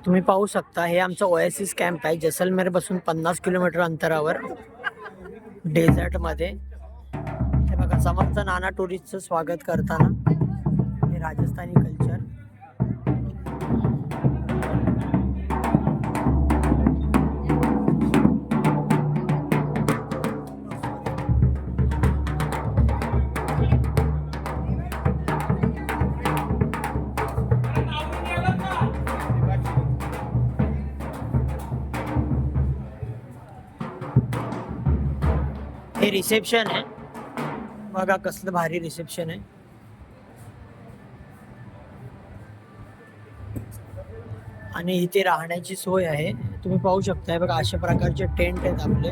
तुम्ही पाहू शकता हे आमचं ओएसिस कॅम्प आहे जैसलमेर पासून 50 किलोमीटर अंतरावर डेझर्ट मध्ये. हे बघा समर्थ नाना टुरिस्टचं स्वागत करताना हे राजस्थानी कल्चर. हे रिसेप्शन आहे बघा कसलं भारी रिसेप्शन आहे. आणि इथे राहण्याची सोय आहे तुम्ही पाहू शकता. बघा अशा प्रकारचे टेंट आहेत आपले.